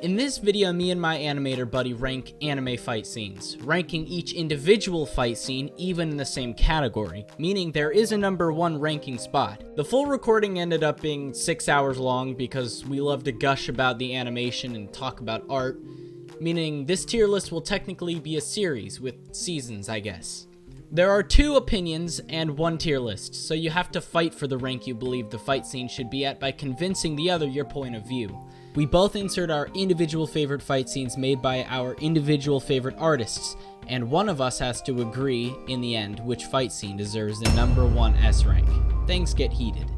In this video, me and my animator buddy rank anime fight scenes, ranking each individual fight scene even in the same category, meaning there is a number 1 ranking spot. The full recording ended up being 6 hours long because we love to gush about the animation and talk about art, meaning this tier list will technically be a series with seasons, I guess. There are 2 opinions and 1 tier list, so you have to fight for the rank you believe the fight scene should be at by convincing the other your point of view. We both insert our individual favorite fight scenes made by our individual favorite artists, and one of us has to agree, in the end, which fight scene deserves the number 1 S rank. Things get heated.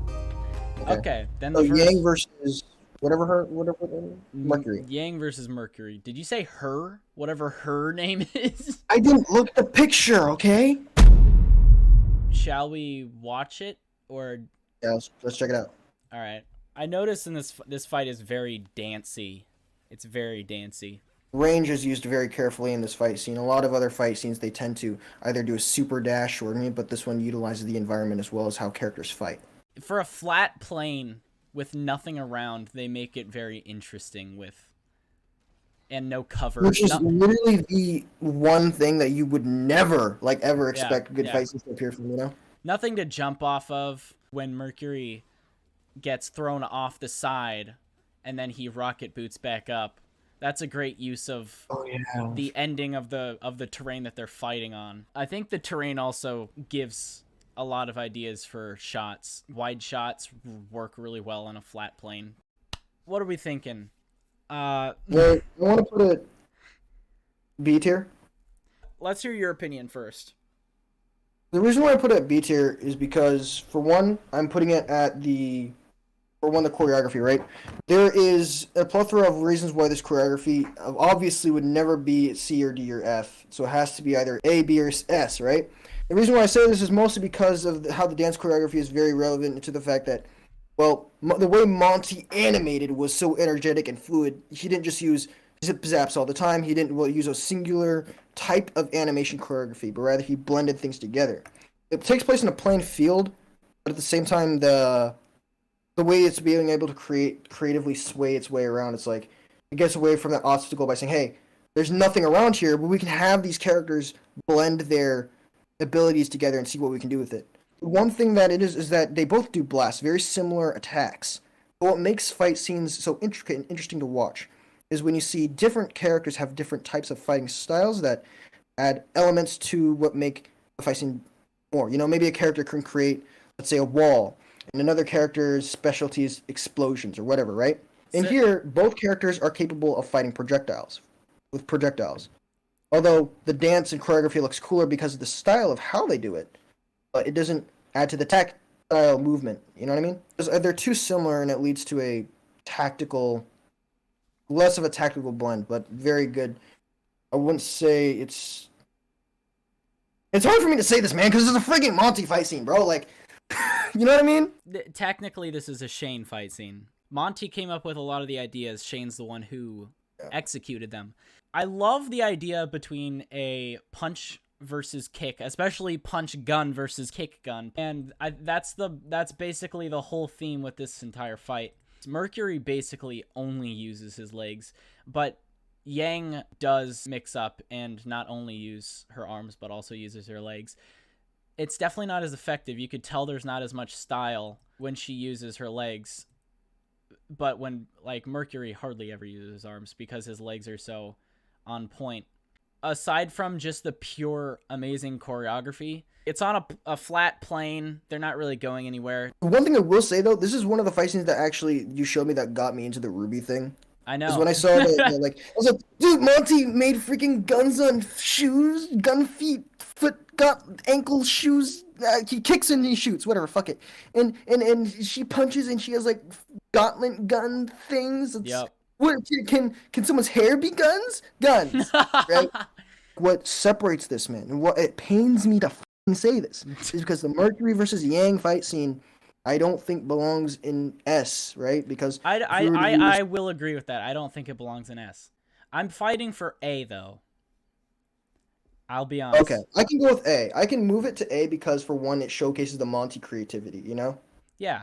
Okay, then the first... Yang versus whatever Mercury. Yang versus Mercury. Did you say her? Whatever her name is? I didn't look at the picture, okay? Shall we watch it, or... Yeah, let's check it out. Alright. I noticed in this fight is very dancey. It's very dancey. Range is used very carefully in this fight scene. A lot of other fight scenes, they tend to either do a super dash or but this one utilizes the environment as well as how characters fight. For a flat plane with nothing around, they make it very interesting with... and no cover. Which is literally the one thing that you would never, ever expect good fight scenes to appear from, you know? Nothing to jump off of when Mercury gets thrown off the side and then he rocket boots back up. That's a great use of the ending of the terrain that they're fighting on. I think the terrain also gives a lot of ideas for shots. Wide shots work really well on a flat plane. What are we thinking? Well, I want to put it B tier. Let's hear your opinion first. The reason why I put it at B tier is because, for one, I'm putting it at the choreography, right? There is a plethora of reasons why this choreography obviously would never be C or D or F, so it has to be either A, B, or S, right? The reason why I say this is mostly because of how the dance choreography is very relevant to the fact that, well, the way Monty animated was so energetic and fluid. He didn't just use zip-zaps all the time. He didn't use a singular type of animation choreography, but rather he blended things together. It takes place in a plain field, but at the same time, the way it's being able to creatively sway its way around, it's like it gets away from that obstacle by saying, hey, there's nothing around here, but we can have these characters blend their abilities together and see what we can do with it. One thing that it is that they both do blasts, very similar attacks. But what makes fight scenes so intricate and interesting to watch is when you see different characters have different types of fighting styles that add elements to what make a fight scene more. You know, maybe a character can create, let's say, a wall, and another character's specialty is explosions or whatever, right? And here, both characters are capable of fighting projectiles. Although the dance and choreography looks cooler because of the style of how they do it, but it doesn't add to the tactile movement. You know what I mean? They're too similar, and it leads to a less of a tactical blend, but very good. I wouldn't say it's hard for me to say this, man, because it's a freaking Monty fight scene, bro. Like, you know what I mean? Technically, this is a Shane fight scene. Monty came up with a lot of the ideas. Shane's the one who executed them. I love the idea between a punch versus kick, especially punch gun versus kick gun, and that's basically the whole theme with this entire fight. Mercury basically only uses his legs, but Yang does mix up and not only use her arms but also uses her legs. It's definitely not as effective. You could tell there's not as much style when she uses her legs, but when Mercury hardly ever uses his arms because his legs are so on point. Aside from just the pure amazing choreography, it's on a flat plane. They're not really going anywhere. One thing I will say, though, this is one of the fight scenes that actually you showed me that got me into the RWBY thing. I know. Because when I saw I was like, dude, Monty made freaking guns on shoes, gun feet, foot, got ankle shoes. He kicks and he shoots, whatever, fuck it. And she punches and she has gauntlet gun things. Yep. What can someone's hair be guns? Guns, right? What separates this, man, and what it pains me to say this, is because the Mercury versus Yang fight scene, I don't think belongs in S, right? Because I will agree with that. I don't think it belongs in S. I'm fighting for A though. I'll be honest. Okay, I can go with A. I can move it to A because, for one, it showcases the Monty creativity. You know? Yeah,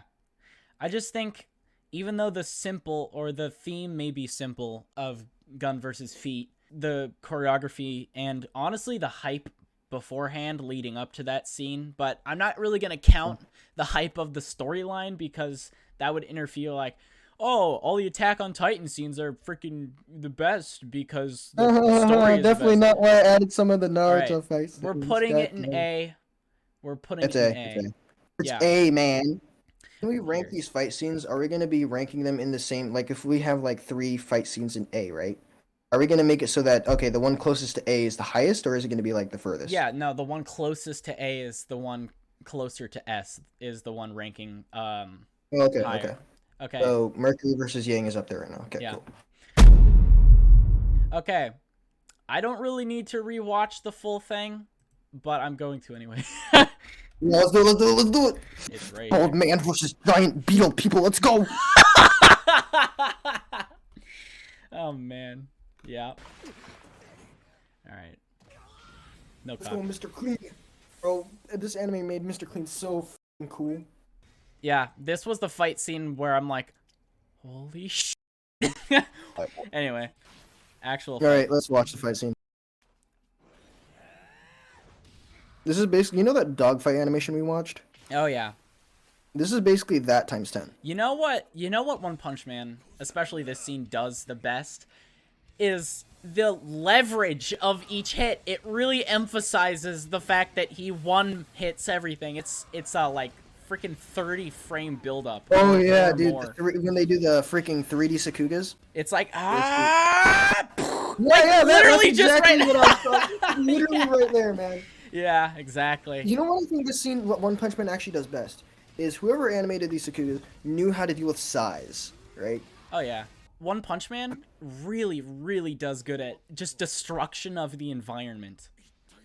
I just think even though the simple or the theme may be simple of gun versus feet, the choreography and honestly the hype beforehand leading up to that scene, but I'm not really going to count the hype of the storyline because that would interfere like, oh, all the Attack on Titan scenes are freaking the best because the story is definitely the best. not why I added some of the All right, Naruto fights. we're putting it in A. We're putting it in A. It's Yeah. A, man. When we rank Here. these fight scenes, are we going to be ranking them in the same, like if we have like 3 fight scenes in A, right? Are we going to make it so that, okay, the one closest to A is the highest, or is it going to be like the furthest? Yeah, no, the one closest to A is the one closer to S is the one ranking Okay, higher. Okay. So Mercury versus Yang is up there right now. Okay, Yeah. cool. Okay. I don't really need to rewatch the full thing, but I'm going to anyway. Yeah, let's do it. It's right Old man versus giant beetle people. Let's go. Oh man. Yeah. All right. No Let's go, copy. Mr. Clean. Bro, this anime made Mr. Clean so f***ing cool. Yeah, this was the fight scene where I'm like, holy shit. Anyway, actual. All right, let's watch the fight scene. This is basically, you know that dogfight animation we watched? Oh yeah. This is basically that times 10. You know what? You know what One Punch Man, especially this scene, does the best is the leverage of each hit. It really emphasizes the fact that he one hits everything. It's like freaking 30 frame buildup. Oh yeah, or dude. more. When they do the freaking 3D Sakugas. It's like Yeah, like, yeah, literally that's just exactly right what I'm talking. Literally right there, man. Yeah, exactly. You know what I think this scene, what One Punch Man actually does best, is whoever animated these Sakugas knew how to deal with size, right? Oh yeah. One Punch Man really, really does good at just destruction of the environment.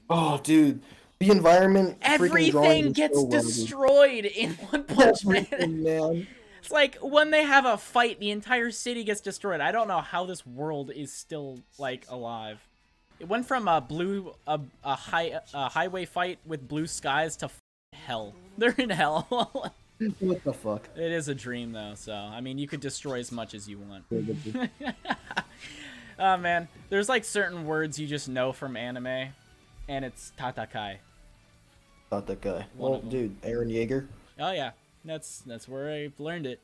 Oh, dude. The environment freaking drawing Everything is gets so well, dude. destroyed in One Punch Man. Everything, man. It's like when they have a fight, the entire city gets destroyed. I don't know how this world is still like alive. It went from a highway fight with blue skies to hell. They're in hell. What the fuck? It is a dream though, so I mean you could destroy as much as you want. Oh man, there's like certain words you just know from anime, and it's Tatakai. About that guy. One Well, of them. dude, Aaron Yeager. Oh yeah, that's where I learned it.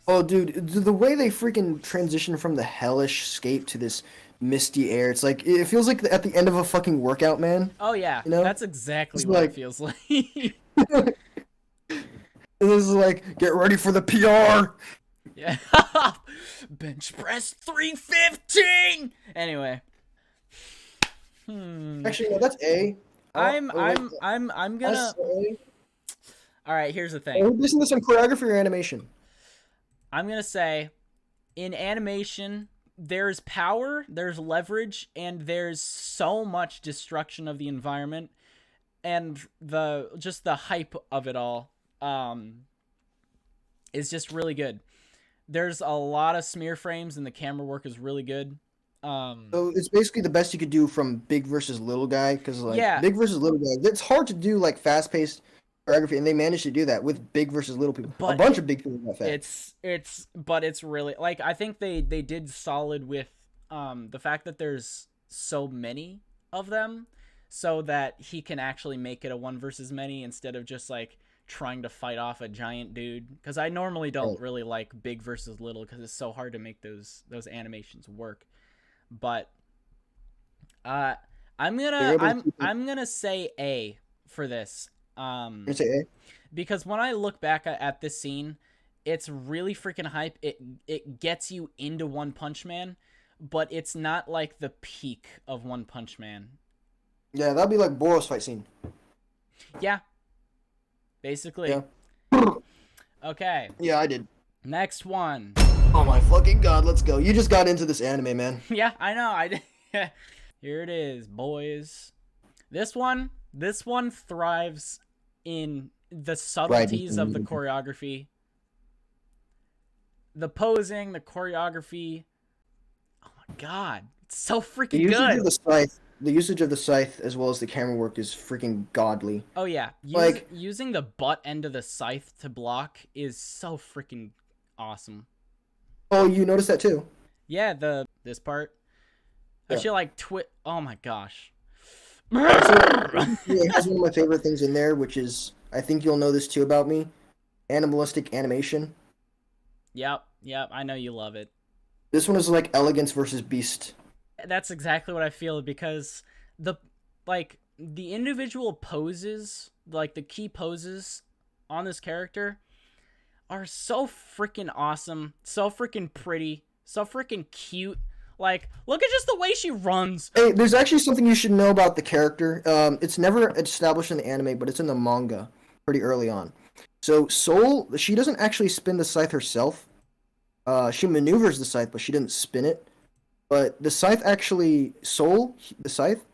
Oh, dude, the way they freaking transition from the hellish scape to this misty air, it's like, it feels like at the end of a fucking workout, man. Oh yeah, You know? that's exactly It's what like- it feels like. And this is like, get ready for the PR! Yeah. Bench press 315. Anyway. Actually, no, that's A. I'm That's gonna. A. All right, here's the Are thing. we basing this on choreography or animation? I'm gonna say, in animation, there's power, there's leverage, and there's so much destruction of the environment, and the hype of it all, is just really good. There's a lot of smear frames, and the camera work is really good. So it's basically the best you could do from big versus little guy, because like Yeah. big versus little guy, it's hard to do like fast-paced choreography, and they managed to do that with big versus little people. But a bunch of big people got fast. But it's really like I think they did solid with the fact that there's so many of them, so that he can actually make it a one versus many instead of just like trying to fight off a giant dude. Because I normally don't Right. really like big versus little because it's so hard to make those animations work. But I'm They're able to keep it- gonna say A for this. You say A? Because when I look back at this scene, it's really freaking hype. It gets you into One Punch Man, but it's not like the peak of One Punch Man. Yeah, that'd be like Boros fight scene. Yeah. Basically. Yeah. Okay. Yeah, I did. Next one. Oh my fucking god, let's go. You just got into this anime, man. Yeah, I know. I did. Here it is, boys. This one thrives in the subtleties of the choreography. The posing, the choreography. Oh my god. It's so freaking good. The usage of the scythe as well as the camera work is freaking godly. Oh yeah, Like- using the butt end of the scythe to block is so freaking awesome. Oh, you noticed that too? Yeah, this part. Yeah. I feel like oh my gosh. Also, it has one of my favorite things in there, which is, I think you'll know this too about me, animalistic animation. Yep, I know you love it. This one is like elegance versus beast. That's exactly what I feel, because the individual poses, like the key poses on this character are so freaking awesome, so freaking pretty, so freaking cute. Like, look at just the way she runs. Hey, there's actually something you should know about the character. It's never established in the anime, but it's in the manga pretty early on. So Soul, she doesn't actually spin the scythe herself. She maneuvers the scythe, but she didn't spin it. But the scythe actually, the scythe,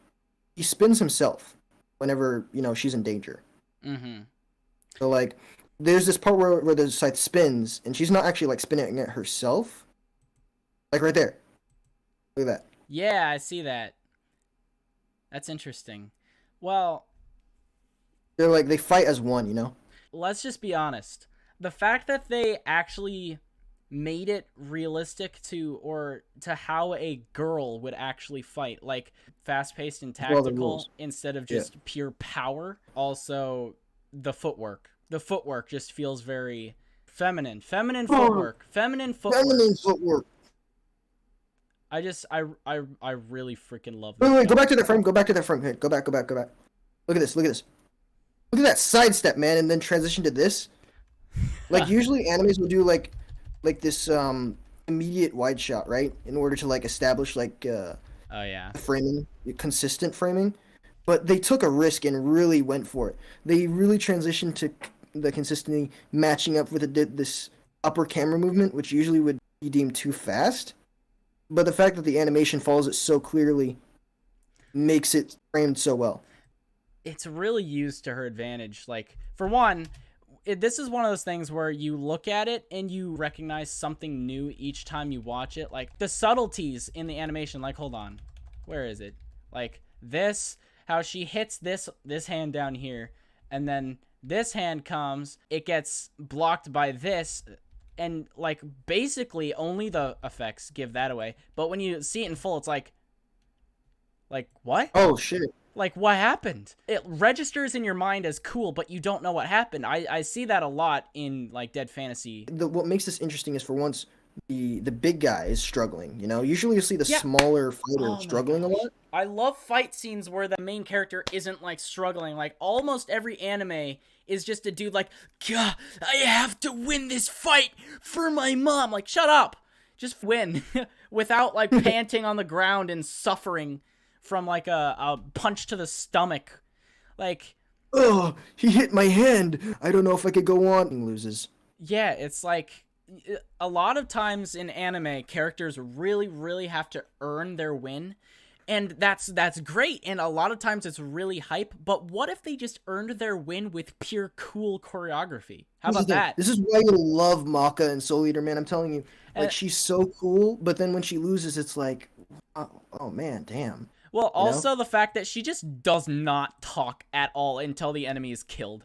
he spins himself whenever, she's in danger. Mm-hmm. So, like, there's this part where the scythe spins, and she's not actually, like, spinning it herself. Like, right there. Look at that. Yeah, I see that. That's interesting. Well, They fight as one. let's just be honest. The fact that they actually made it realistic to how a girl would actually fight, like fast-paced and tactical instead of just pure power. Also, the footwork just feels very feminine footwork. Feminine footwork. I really freaking love this. Wait, go back to the frame. Go back to the frame. Hey, go back. Look at this. Look at that sidestep, man, and then transition to this. Like, usually animes will do like this immediate wide shot, right? In order to like establish framing, consistent framing. But they took a risk and really went for it. They really transitioned to the consistency matching up with this upper camera movement, which usually would be deemed too fast. But the fact that the animation follows it so clearly makes it framed so well. It's really used to her advantage. Like, for one, this is one of those things where you look at it and you recognize something new each time you watch it. Like, the subtleties in the animation. Like, hold on. Where is it? Like, this, how she hits this hand down here, and then this hand comes, it gets blocked by this, and, like, basically only the effects give that away. But when you see it in full, it's like, what? Oh, shit. Like, what happened? It registers in your mind as cool, but you don't know what happened. I see that a lot in, like, Dead Fantasy. What makes this interesting is, for once, the big guy is struggling, Usually you see the smaller fighter struggling a lot. I love fight scenes where the main character isn't, like, struggling. Like, almost every anime is just a dude like, "Gah, I have to win this fight for my mom." Like, shut up. Just win without, like, panting on the ground and suffering from, like, a punch to the stomach. Like, oh, he hit my hand. I don't know if I could go on. He loses. Yeah, it's like, a lot of times in anime, characters really, really have to earn their win. And that's great, and a lot of times it's really hype, but what if they just earned their win with pure cool choreography? How about that? This is why you love Maka and Soul Eater, man. I'm telling you. Like, she's so cool, but then when she loses, it's like, oh man, damn. Well, also the fact that she just does not talk at all until the enemy is killed.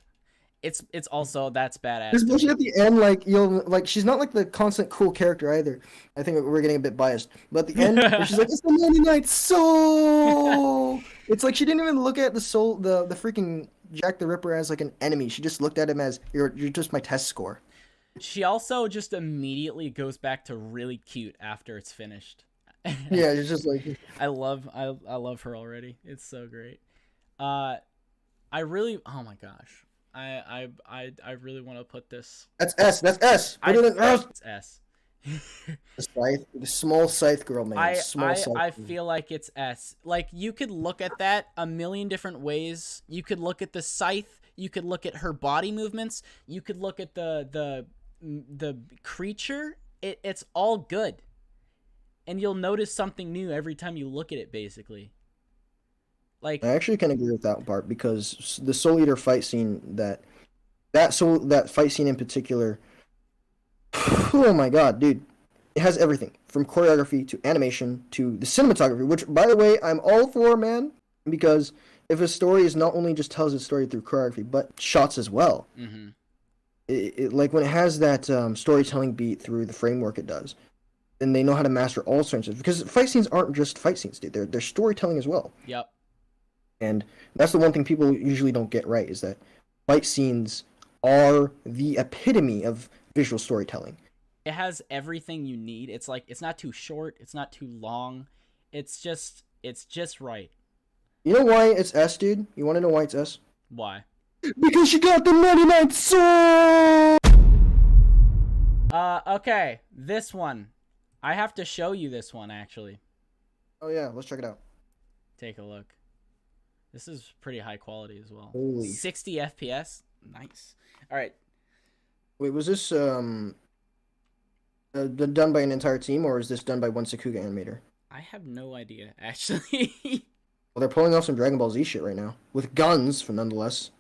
It's also, that's badass. Especially at the end, she's not like the constant cool character either. I think we're getting a bit biased, but at the end, she's like, "It's the 99th soul." It's like she didn't even look at the soul, the freaking Jack the Ripper as like an enemy. She just looked at him as, you're just my test score. She also just immediately goes back to really cute after it's finished. Yeah, it's just like, I love her already. It's so great. Oh my gosh. I really want to put this. That's S. Put it in S. It's S. The small scythe girl, man. I feel like it's S. Like, you could look at that a million different ways. You could look at the scythe. You could look at her body movements. You could look at the creature. It's all good, and you'll notice something new every time you look at it. Basically. Like, I actually can agree with that part, because the Soul Eater fight scene, that fight scene in particular, oh my god, dude, it has everything from choreography to animation to the cinematography, which, by the way, I'm all for, man, because if a story is not only just tells its story through choreography but shots as well, like when it has that storytelling beat through the framework it does, and they know how to master all sorts of, because fight scenes aren't just fight scenes, dude. They're storytelling as well. Yep. And that's the one thing people usually don't get right, is that fight scenes are the epitome of visual storytelling. It has everything you need. It's like, it's not too short, it's not too long. It's just right. You know why it's S, dude? You want to know why it's S? Why? Because you got the 99 soul! Okay. This one. I have to show you this one, actually. Oh yeah, let's check it out. Take a look. This is pretty high quality as well. Holy. 60 FPS. Nice. All right. Wait, was this done by an entire team, or is this done by one Sakuga animator? I have no idea, actually. Well, they're pulling off some Dragon Ball Z shit right now. With guns, for nonetheless.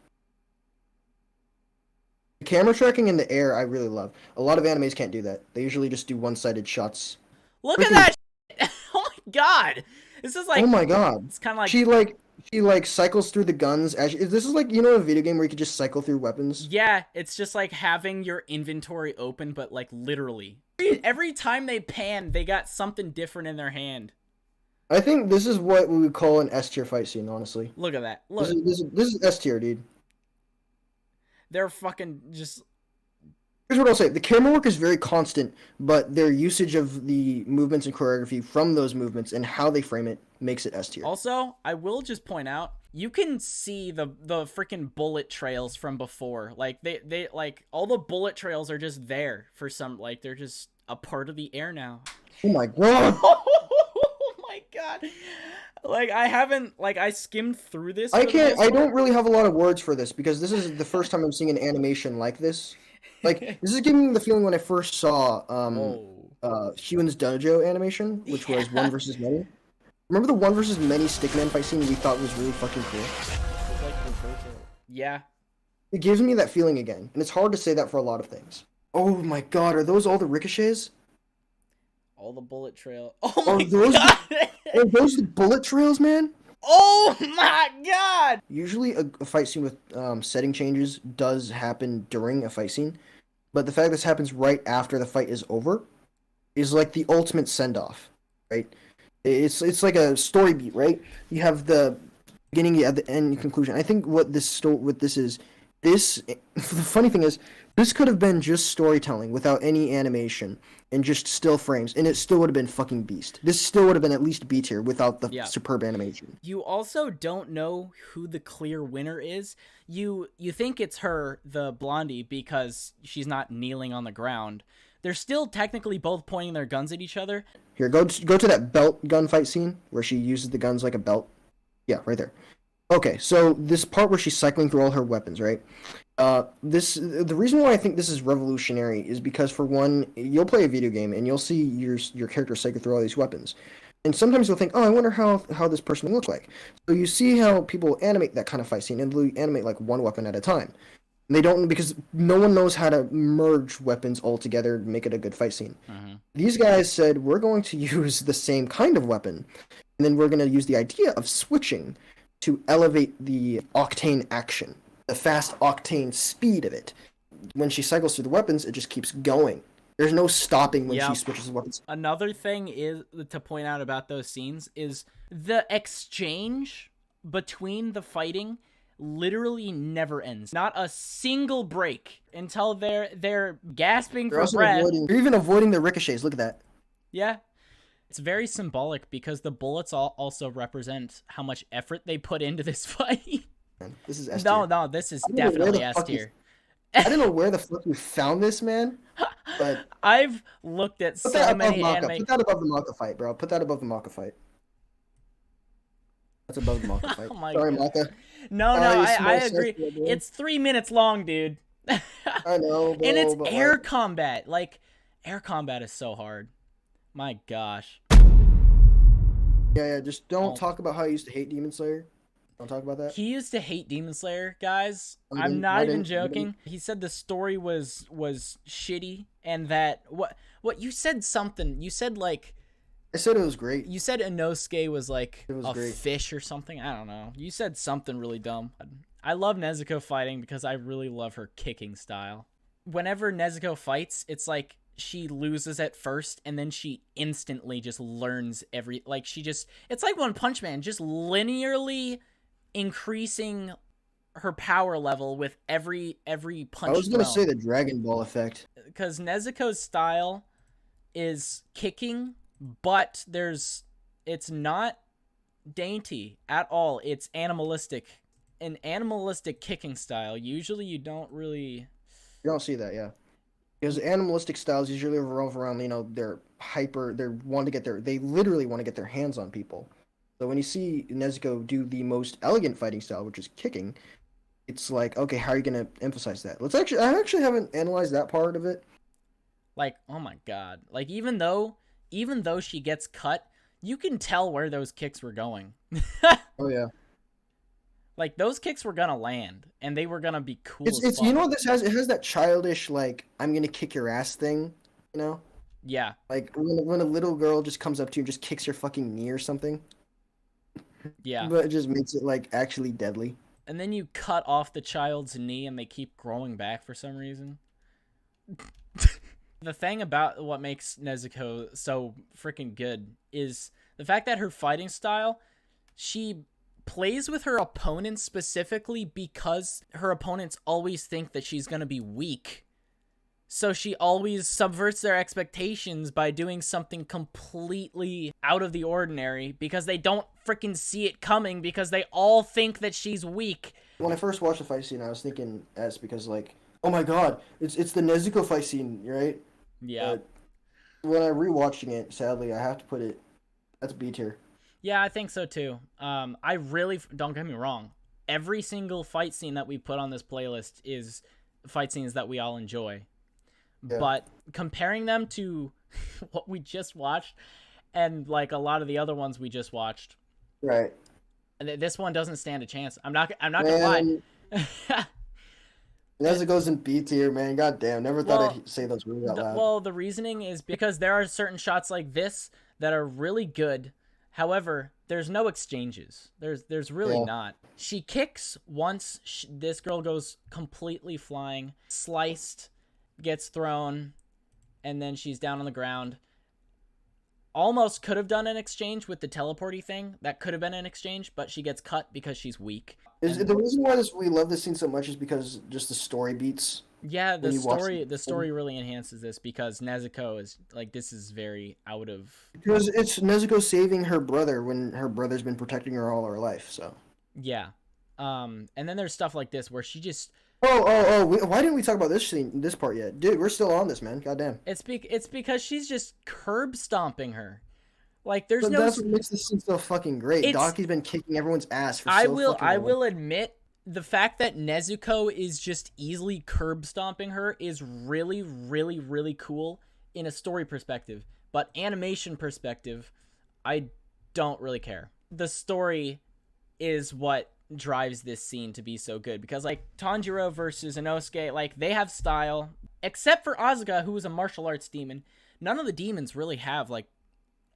The camera tracking in the air, I really love. A lot of animes can't do that. They usually just do one-sided shots. Look at that shit. Oh my god. This is like... Oh my god. It's kind of like... She cycles through the guns. This is like, you know, a video game where you could just cycle through weapons? Yeah, it's just like having your inventory open, but like literally. Every time they pan, they got something different in their hand. I think this is what we would call an S tier fight scene, honestly. Look at that. Look. This is S tier, dude. They're fucking just... Here's what I'll say. The camera work is very constant, but their usage of the movements and choreography from those movements and how they frame it makes it S tier. Also, I will just point out, you can see the freaking bullet trails from before. Like, they like, all the bullet trails are just there for some, like, they're just a part of the air now. Oh my god. Oh my god. Like, I haven't, like, I skimmed through this. I don't really have a lot of words for this, because this is the first time I'm seeing an animation like this. Like, this is giving me the feeling when I first saw Huen's Dojo animation, which was 1 versus many. Remember the 1 versus many stickman fight scene we thought was really fucking cool? Yeah. It gives me that feeling again, and it's hard to say that for a lot of things. Oh my god, are those all the ricochets? All the bullet trail. Oh my god! Are those the bullet trails, man? Oh my god! Usually a fight scene with setting changes does happen during a fight scene, but the fact this happens right after the fight is over is like the ultimate send-off, right? It's like a story beat, right? You have the beginning, the end, and conclusion. I think what this is, the funny thing is, this could have been just storytelling without any animation and just still frames, and it still would have been fucking beast. This still would have been at least B tier without the superb animation. You also don't know who the clear winner is. You think it's her, the blondie, because she's not kneeling on the ground. They're still technically both pointing their guns at each other. Here, go to that belt gunfight scene where she uses the guns like a belt. Yeah, right there. Okay, so this part where she's cycling through all her weapons, right? The reason why I think this is revolutionary is because, for one, you'll play a video game and you'll see your character cycle through all these weapons, and sometimes you'll think, oh, I wonder how this person will look like. So you see how people animate that kind of fight scene, and they'll animate like one weapon at a time. And they don't, because no one knows how to merge weapons all together to make it a good fight scene. Mm-hmm. These guys said, we're going to use the same kind of weapon, and then we're going to use the idea of switching to elevate the octane action, the fast octane speed of it. When she cycles through the weapons, it just keeps going. There's no stopping when she switches weapons. Another thing is to point out about those scenes is the exchange between the fighting literally never ends. Not a single break until they're gasping for breath. They're even avoiding the ricochets. Look at that. Yeah. It's very symbolic because the bullets also represent how much effort they put into this fight. This is S tier. No, this is definitely S tier. I don't know where the fuck you found this, man. But I've looked at so many anime. Put that above the Maka fight, bro. Put that above the Maka fight. That's above the Maka fight. Sorry, God. Maka. No, I agree. It's 3 minutes long, dude. I know, bro, and it's air combat. Like, air combat is so hard. My gosh. Yeah, just don't talk about how you used to hate Demon Slayer. Don't talk about that. He used to hate Demon Slayer, guys. I'm not even joking. He said the story was shitty, and that what you said something. You said like I said it was great. You said Inosuke was like a great. fish or something. I don't know. You said something really dumb. I love Nezuko fighting because I really love her kicking style. whenever Nezuko fights, it's like she loses at first and then she instantly just learns it's like One Punch Man, just linearly increasing her power level with every I punch was gonna say thrown. the Dragon Ball effect. Because Nezuko's style is kicking, but it's not dainty at all. It's animalistic. An animalistic kicking style. Usually you don't really. You don't see that, yeah. Because animalistic styles usually revolve around, they literally want to get their hands on people. So when you see Nezuko do the most elegant fighting style, which is kicking, it's like, okay, how are you going to emphasize that? I actually haven't analyzed that part of it. Like, oh my god. Like, even though she gets cut, you can tell where those kicks were going. Oh, yeah. Like, those kicks were gonna land, and they were gonna be cool as It's fuck. you know what this has? It has that childish, like, I'm going to kick your ass thing, you know? Yeah. Like, when a little girl just comes up to you and just kicks your fucking knee or something. Yeah. But it just makes it, like, actually deadly. And then you cut off the child's knee and they keep growing back for some reason. The thing about what makes Nezuko so freaking good is the fact that her fighting style, she plays with her opponents specifically because her opponents always think that she's going to be weak. So she always subverts their expectations by doing something completely out of the ordinary because they don't freaking see it coming because they all think that she's weak. When I first watched the fight scene, I was thinking S because, like, oh my god, it's the Nezuko fight scene, right? Yeah. When I rewatching it, sadly, I have to put it. That's B tier. Yeah, I think so too. I really don't get me wrong. Every single fight scene that we put on this playlist is fight scenes that we all enjoy. Yeah. But comparing them to what we just watched and like a lot of the other ones we just watched, Right. this one doesn't stand a chance. I'm not gonna lie. Nezuko's in B tier, man. God damn, never thought I'd say those words out loud. Well, the reasoning is because there are certain shots like this that are really good. However, there's no exchanges. There's really not. She kicks once. This girl goes completely flying, sliced, gets thrown, and then she's down on the ground. Almost could have done an exchange with the teleporty thing. That could have been an exchange, but she gets cut because she's weak. The reason why we love this scene so much is because just the story beats. Yeah, the story really enhances this because Nezuko is like, this is very out of. Because it's Nezuko saving her brother when her brother's been protecting her all her life. So. Yeah, and then there's stuff like this where she just. Why didn't we talk about this part yet, dude? We're still on this, man. Goddamn. It's because she's just curb stomping her. Like But that's what makes this scene so fucking great. Daki's been kicking everyone's ass for so fucking long. I will admit, the fact that Nezuko is just easily curb stomping her is really, really, really cool in a story perspective. But animation perspective, I don't really care. The story is what drives this scene to be so good. Because, like, Tanjiro versus Inosuke, like, they have style. Except for Asuka, who is a martial arts demon. None of the demons really have, like,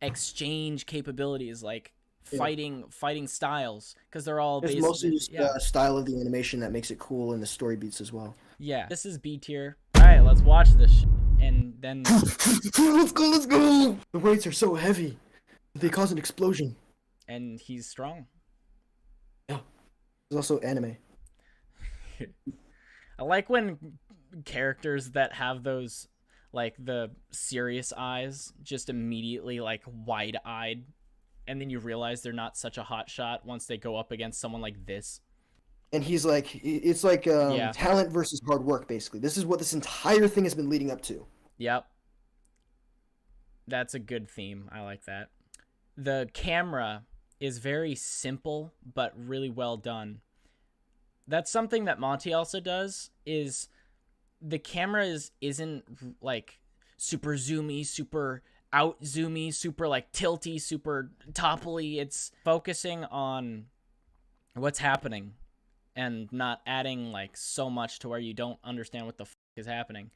exchange capabilities, like fighting styles, because they're all it's mostly just the style of the animation that makes it cool, and the story beats as well. Yeah, this is B tier. All right, let's watch this and then let's go. The weights are so heavy they cause an explosion, and he's strong. Yeah, there's also anime. I like when characters that have those, like, the serious eyes just immediately, like, wide-eyed, and then you realize they're not such a hot shot once they go up against someone like this. And he's like, it's like talent versus hard work, basically. This is what this entire thing has been leading up to. Yep. That's a good theme. I like that. The camera is very simple, but really well done. That's something that Monty also does, is the camera isn't like super zoomy, super out zoomy, super like tilty, super topply. It's focusing on what's happening and not adding like so much to where you don't understand what the fuck is happening.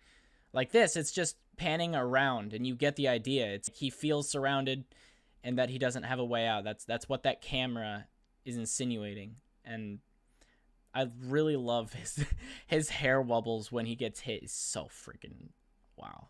Like this, it's just panning around and you get the idea. It's he feels surrounded and that he doesn't have a way out. That's what that camera is insinuating. And I really love his hair wobbles when he gets hit. Is so freaking wow.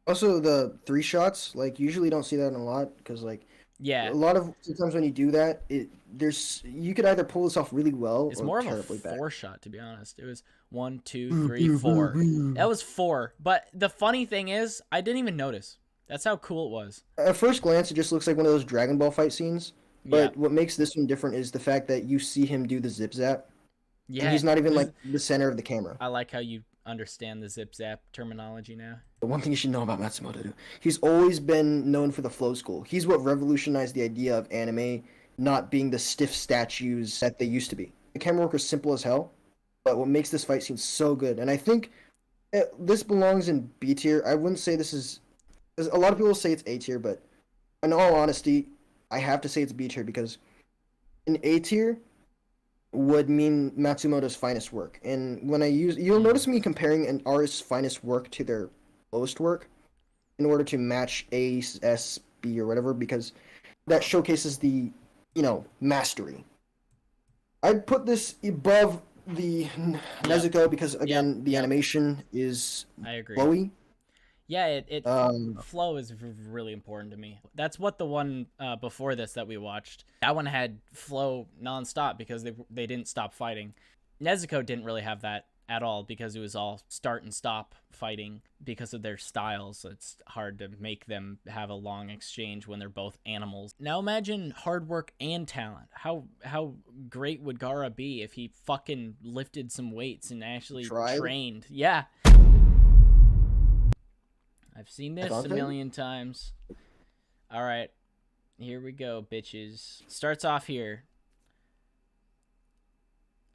Also, the three shots, like, usually don't see that in a lot because, like, a Yeah, lot of sometimes when you do that, you could either pull this off really well it's or more of a terribly bad. four shot, to be honest. It was one, two, Boo, three, boo, boo, four. That boo. was four. But the funny thing is, I didn't even notice. That's how cool it was. At first glance, it just looks like one of those Dragon Ball fight scenes. Yeah, But what makes this one different is the fact that you see him do the zip zap, and yeah. he's not even like the center of the camera. I like how you understand the zip zap terminology now. The one thing you should know about Matsumoto, he's always been known for the flow school. He's what revolutionized the idea of anime not being the stiff statues that they used to be. The camera work is simple as hell, but what makes this fight scene so good, and I think this belongs in B tier. I wouldn't say this is. A lot of people say it's A tier, but in all honesty, I have to say it's B tier because in A tier would mean Matsumoto's finest work. And when you'll notice me comparing an artist's finest work to their lowest work in order to match A, S, B, or whatever, because that showcases the, mastery. I'd put this above the Nezuko because, again, the animation is I agree. flowy. Yeah, it flow is really important to me. That's what the one before this that we watched. That one had flow nonstop because they didn't stop fighting. Nezuko didn't really have that at all because it was all start and stop fighting because of their styles. It's hard to make them have a long exchange when they're both animals. Now imagine hard work and talent. How great would Gaara be if he fucking lifted some weights and actually trained? Yeah. I've seen this a million times. All right, here we go, bitches. Starts off here.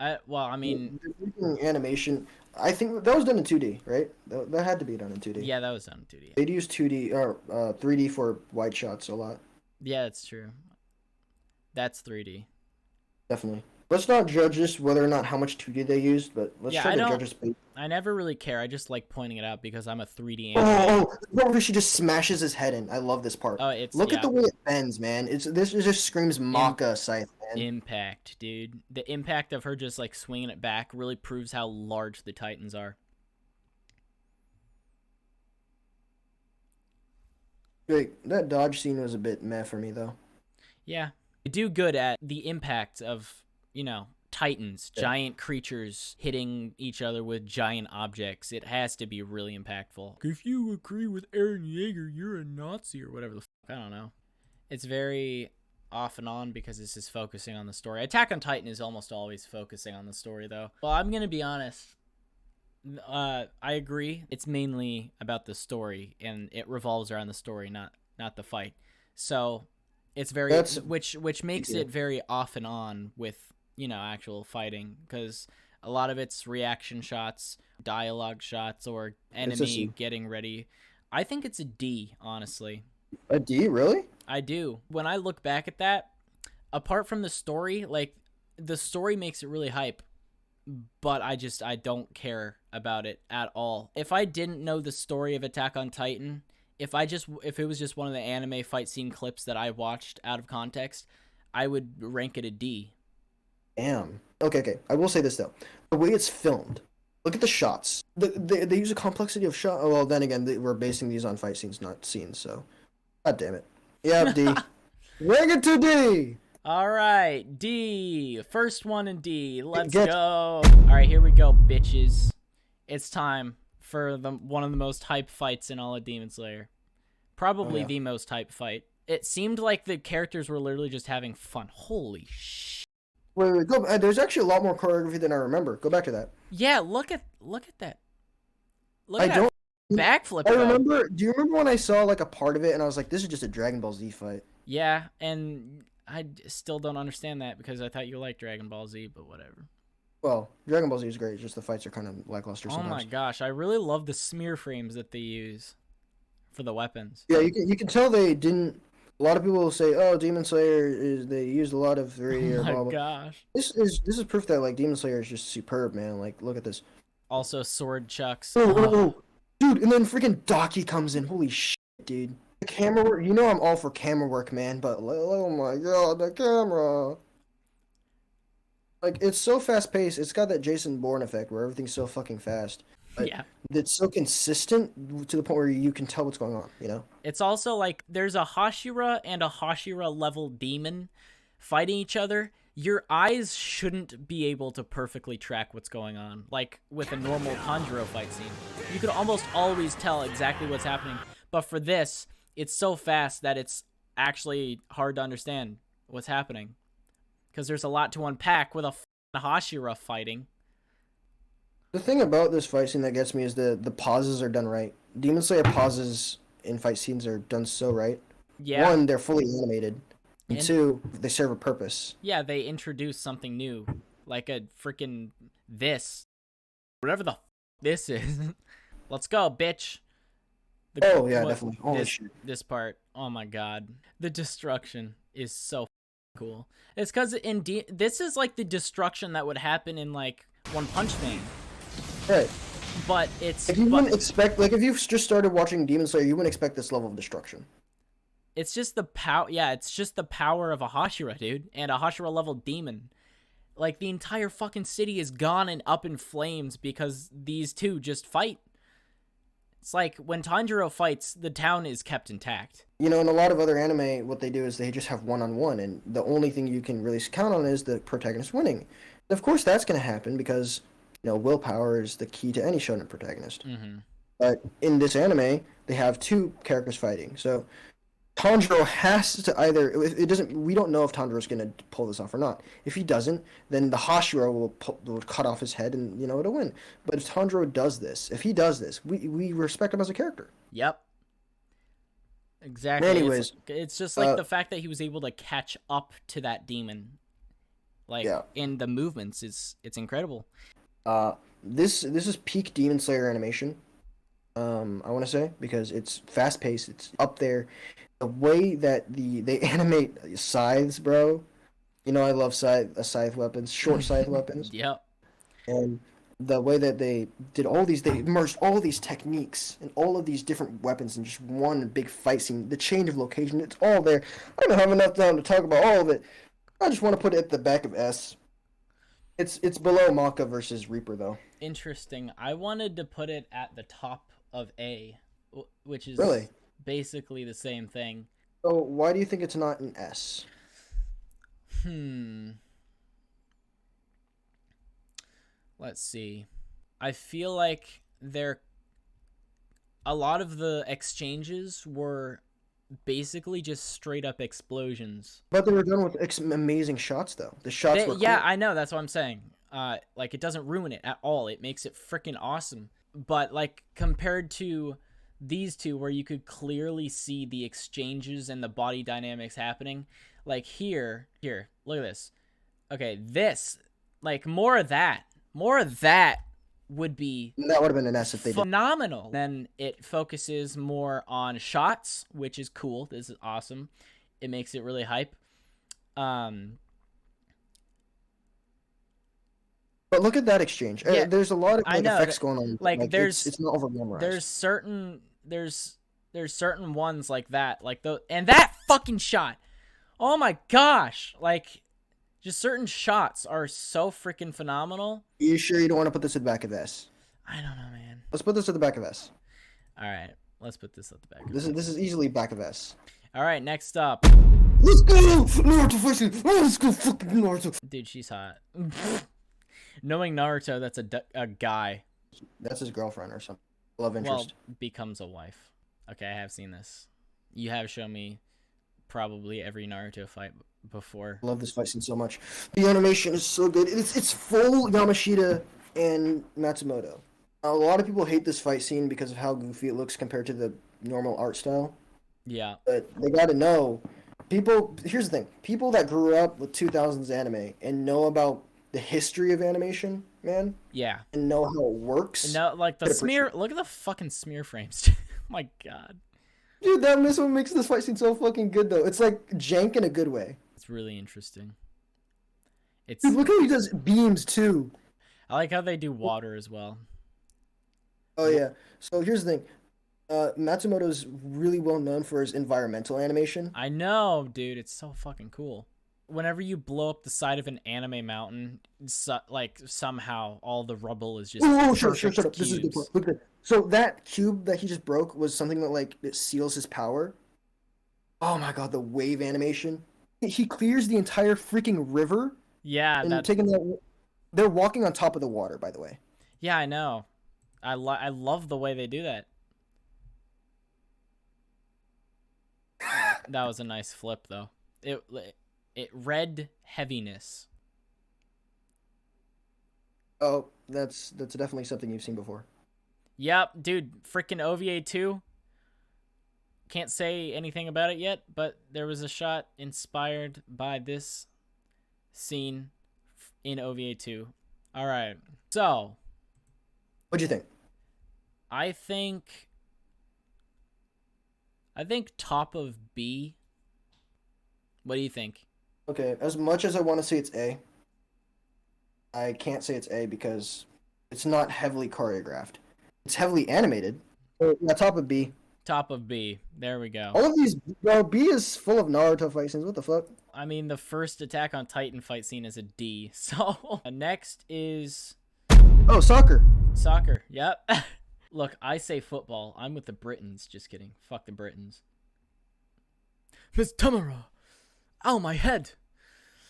I mean, animation. I think that was done in 2D, right? That had to be done in 2D. Yeah, that was done in 2D. They'd use 2D or 3D for wide shots a lot. Yeah, that's true. That's 3D. Definitely. Let's not judge this whether or not how much 2D they used, but let's try to judge this. I never really care. I just like pointing it out because I'm a 3D animator. Oh, she just smashes his head in. I love this part. Oh, Look at the way it bends, man. This just screams Maka Scythe, man. Impact, dude. The impact of her just like swinging it back really proves how large the Titans are. Wait, that dodge scene was a bit meh for me, though. Yeah. They do good at the impact of, Titans, giant creatures hitting each other with giant objects. It has to be really impactful. If you agree with Eren Yeager, you're a Nazi or whatever the fuck. I don't know. It's very off and on because this is focusing on the story. Attack on Titan is almost always focusing on the story, though. Well, I'm going to be honest. I agree. It's mainly about the story, and it revolves around the story, not the fight. So it's very which makes it very off and on with actual fighting, because a lot of it's reaction shots, dialogue shots, or enemy getting ready. I think it's a D, honestly. A D, really? I do. When I look back at that, apart from the story, like the story makes it really hype, but I don't care about it at all. If I didn't know the story of Attack on Titan, if it was just one of the anime fight scene clips that I watched out of context, I would rank it a D. Damn. Okay. I will say this, though. The way it's filmed, look at the shots. They use a complexity of shot. Oh, well, then again, we're basing these on fight scenes, not scenes, so. God damn it. Yeah, D. Rank it to D! All right, D. First one in D. Let's go. All right, here we go, bitches. It's time for one of the most hype fights in all of Demon Slayer. Probably the most hype fight. It seemed like the characters were literally just having fun. Holy shit. Wait, go. There's actually a lot more choreography than I remember. Go back to that. Yeah, look at that. Look at that backflip. I remember. Do you remember when I saw like a part of it and I was like, "This is just a Dragon Ball Z fight"? Yeah, and I still don't understand that because I thought you liked Dragon Ball Z, but whatever. Well, Dragon Ball Z is great. Just the fights are kind of lackluster sometimes. Oh my gosh, I really love the smear frames that they use for the weapons. Yeah, you can tell they didn't. A lot of people will say, "Oh, Demon Slayer they used a lot of 3D." Oh my blah, blah. gosh! This is proof that like Demon Slayer is just superb, man. Like, look at this. Also, sword chucks. Oh, dude! And then freaking Daki comes in. Holy shit, dude! The camera work. You know I'm all for camera work, man. But oh my god, the camera. Like it's so fast paced. It's got that Jason Bourne effect where everything's so fucking fast, but Yeah. it's so consistent to the point where you can tell what's going on. You know? It's also like there's a Hashira and a Hashira level demon fighting each other. Your eyes shouldn't be able to perfectly track what's going on. Like with a normal Tanjiro fight scene, you could almost always tell exactly what's happening. But for this, it's so fast that it's actually hard to understand what's happening. Because there's a lot to unpack with a Hashira fighting. The thing about this fight scene that gets me is the pauses are done right. Demon Slayer pauses in fight scenes are done so right. Yeah. One, they're fully animated, and two, they serve a purpose. Yeah, they introduce something new, like a freaking whatever the this is. Let's go, bitch. Definitely. Holy shit. This part, oh my god, the destruction is so cool. It's because this is like the destruction that would happen in like One Punch Man. Right. But it's like you wouldn't expect, like if you just started watching Demon Slayer, you wouldn't expect this level of destruction. It's just the power. Yeah, it's just the power of a Hashira, dude, and a Hashira level demon. Like the entire fucking city is gone and up in flames because these two just fight. It's like when Tanjiro fights, the town is kept intact. You know, in a lot of other anime, what they do is they just have one-on-one, and the only thing you can really count on is the protagonist winning. And of course, that's going to happen because, you know, willpower is the key to any shonen protagonist. Mm-hmm. But in this anime, they have two characters fighting. So Tanjiro has to either it doesn't. We don't know if Tanjiro's going to pull this off or not. If he doesn't, then the Hashira will cut off his head, and you know it'll win. But if Tanjiro does this, if he does this, we respect him as a character. Yep. Exactly. Anyways, it's just like the fact that he was able to catch up to that demon, like in the movements, it's incredible. This is peak Demon Slayer animation. I want to say because it's fast paced. It's up there. The way that they animate scythes, bro. You know I love scythe weapons, short scythe weapons. Yep. And the way that they did they merged all these techniques and all of these different weapons in just one big fight scene. The change of location, it's all there. I don't have enough time to talk about all of it. I just want to put it at the back of S. It's below Maka versus Reaper though. Interesting. I wanted to put it at the top of A, which is really basically the same thing. So why do you think it's not an S? Let's see. I feel like a lot of the exchanges were basically just straight up explosions. But they were done with amazing shots though. The shots were yeah, cool. I know, that's what I'm saying. Like it doesn't ruin it at all. It makes it freaking awesome. But like compared to these two where you could clearly see the exchanges and the body dynamics happening, like here, look at this. Okay, this, like more of that would be that would have been an S if they did. Phenomenal. Then it focuses more on shots, which is cool. This is awesome. It makes it really hype. But look at that exchange. Yeah, there's a lot of effects going on. Like it's not over glamorized. There's certain ones like that, and that fucking shot. Oh my gosh! Like, just certain shots are so freaking phenomenal. Are you sure you don't want to put this at the back of S? I don't know, man. Let's put this at the back of S. All right, let's put this at the back. This is easily back of S. All right, next up. Let's go, Naruto fighting. Let's go, fucking Naruto. Dude, she's hot. Knowing Naruto, that's a guy. That's his girlfriend or something. Love interest. Well, becomes a wife. Okay, I have seen this. You have shown me probably every Naruto fight before. I love this fight scene so much. The animation is so good. It's full Yamashita and Matsumoto. A lot of people hate this fight scene because of how goofy it looks compared to the normal art style. Yeah. But they got to know. Here's the thing. People that grew up with 2000s anime and know about the history of animation, man. Yeah. And know how it works. No, like the smear. Look at the fucking smear frames. Oh my god. Dude, that's what makes this fight scene so fucking good, though. It's like jank in a good way. It's really interesting. Dude, look how he does beams too. I like how they do water as well. Oh yeah. So here's the thing. Matsumoto's really well known for his environmental animation. I know, dude. It's so fucking cool. whenever you blow up the side of an anime mountain, like somehow all the rubble is just Oh, perfect shut up. This is a good cubes. point. Look at it. So that cube that he just broke was something that like it seals his power. Oh my god, the wave animation. He clears the entire freaking river Yeah, and that. taking that. They're walking on top of the water, by the way. Yeah, I know. I love the way they do that. That was a nice flip though. It read heaviness. Oh, that's definitely something you've seen before. Yep, dude, freaking OVA 2. Can't say anything about it yet, but there was a shot inspired by this scene in OVA 2. All right. So, What'd you think? I think top of B. What do you think? Okay, as much as I want to say it's A, I can't say it's A because it's not heavily choreographed. It's heavily animated. So, yeah, top of B. Top of B. There we go. All of these, bro, B is full of Naruto fight scenes. What the fuck? I mean, the first Attack on Titan fight scene is a D. So, next is Oh, soccer. soccer. Yep. Look, I say football. I'm with the Britons. Just kidding. Fuck the Britons. Miss Tamara. Ow, my head.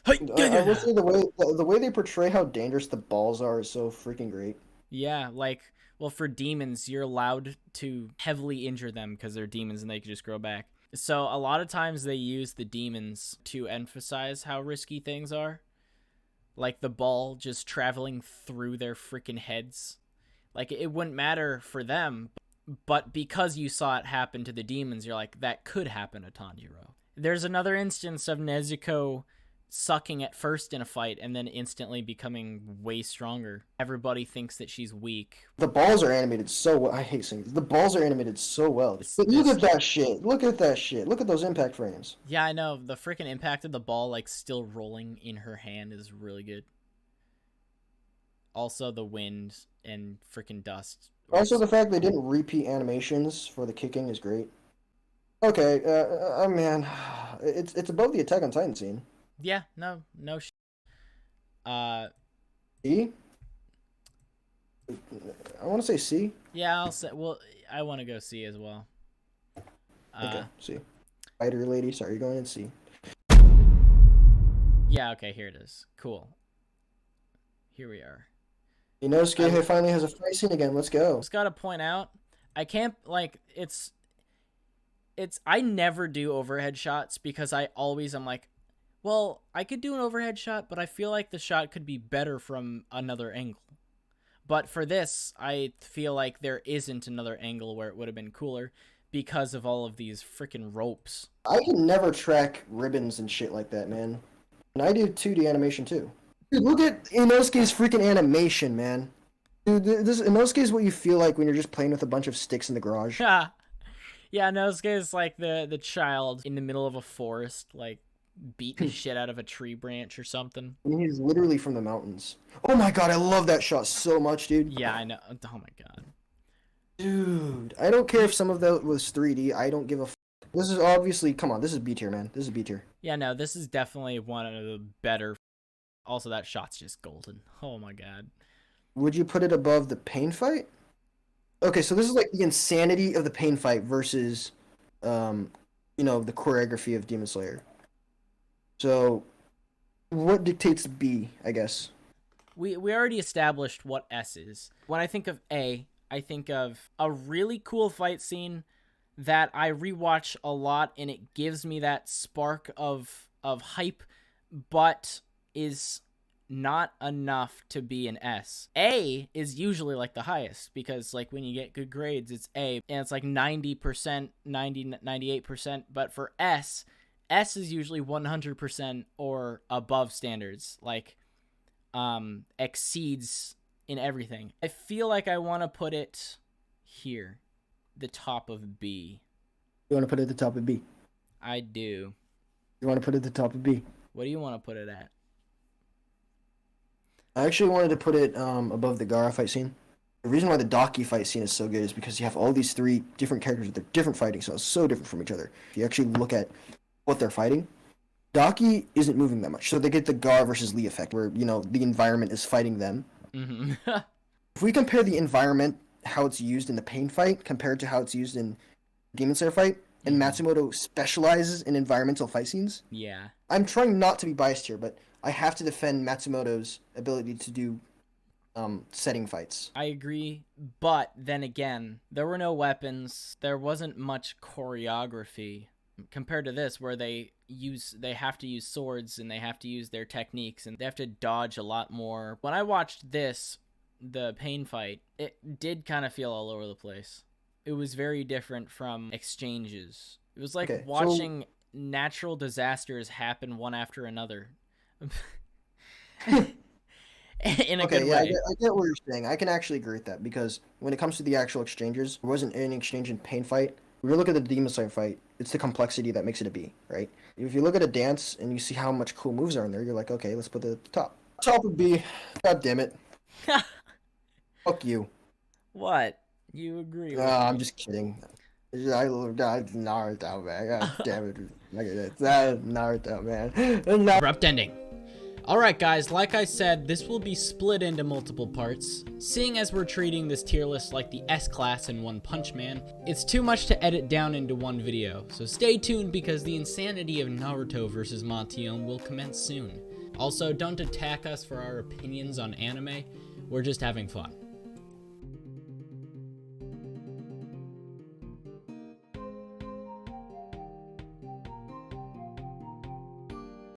I will say the way they portray how dangerous the balls are is so freaking great. Yeah, like, well, for demons, you're allowed to heavily injure them because they're demons and they can just grow back. So a lot of times they use the demons to emphasize how risky things are. Like the ball just traveling through their freaking heads. Like, it wouldn't matter for them, but because you saw it happen to the demons, you're like, that could happen to Tanjiro. There's another instance of Nezuko sucking at first in a fight and then instantly becoming way stronger. Everybody thinks that she's weak. The balls are animated so well. I hate saying this. The balls are animated so well. But look at that shit. Look at that shit. Look at those impact frames. Yeah, I know. The freaking impact of the ball, like, still rolling in her hand is really good. Also, the wind and freaking dust. Also, the fact they didn't repeat animations for the kicking is great. Okay, man, it's above the Attack on Titan scene. Yeah, no. C? I want to say C. Yeah, I'll say. Well, I want to go C as well. Okay, C. Spider lady, sorry, you're going in C. Yeah, okay, here it is. Cool. Here we are. Inosuke finally has a fight scene again. Let's go. Just gotta point out, I can't, like, I never do overhead shots because I'm like, well, I could do an overhead shot, but I feel like the shot could be better from another angle. But for this, I feel like there isn't another angle where it would have been cooler because of all of these freaking ropes. I can never track ribbons and shit like that, man. And I do 2D animation too. Dude, look at Inosuke's freaking animation, man. Dude, Inosuke is what you feel like when you're just playing with a bunch of sticks in the garage. Yeah, Inosuke is like the child in the middle of a forest, like, beating the shit out of a tree branch or something. I mean, he's literally from the mountains. Oh my god, I love that shot so much, dude. Yeah, I know. Oh my god. Dude, I don't care if some of that was 3D. I don't give a f. This is obviously, come on, this is B tier, man. This is B tier. Yeah, no, this is definitely one of the better. Also, that shot's just golden. Oh my god. Would you put it above the pain fight? Okay, so this is like the insanity of the pain fight versus, the choreography of Demon Slayer. So, what dictates B, I guess? We already established what S is. When I think of A, I think of a really cool fight scene that I rewatch a lot, and it gives me that spark of hype, but is not enough to be an S. A is usually like the highest because, like, when you get good grades, it's A, and it's like 90%, 98%. But for S is usually 100% or above standards, like, exceeds in everything. I feel like I want to put it here, the top of B. You want to put it at the top of B? I do. You want to put it at the top of B? What do you want to put it at? I actually wanted to put it above the Gaara fight scene. The reason why the Daki fight scene is so good is because you have all these 3 different characters with their different fighting styles, so different from each other. If you actually look at what they're fighting, Daki isn't moving that much, so they get the Gar versus Lee effect, where the environment is fighting them. Mm-hmm. If we compare the environment, how it's used in the Pain fight, compared to how it's used in Demon Slayer fight, and Matsumoto specializes in environmental fight scenes. Yeah. I'm trying not to be biased here, but I have to defend Matsumoto's ability to do setting fights. I agree, but then again, there were no weapons. There wasn't much choreography compared to this, where they have to use swords and they have to use their techniques and they have to dodge a lot more. When I watched this, the Pain fight, it did kind of feel all over the place. It was very different from exchanges. It was like watching natural disasters happen one after another. In a good way. I get what you're saying. I can actually agree with that, because when it comes to the actual exchanges, there wasn't any exchange in Pain fight. When you look at the Demon Slayer fight, it's the complexity that makes it a B, right? If you look at a dance and you see how much cool moves are in there, you're like, okay, let's put it at the top. Top would be, god damn it. Fuck you. What? You agree with I'm me? just kidding. I love Naruto, man. God damn it. Look at that. Naruto, man. Abrupt ending. Alright guys, like I said, this will be split into multiple parts. Seeing as we're treating this tier list like the S-class in One Punch Man, it's too much to edit down into one video, so stay tuned because the insanity of Naruto versus Montione will commence soon. Also, don't attack us for our opinions on anime, we're just having fun.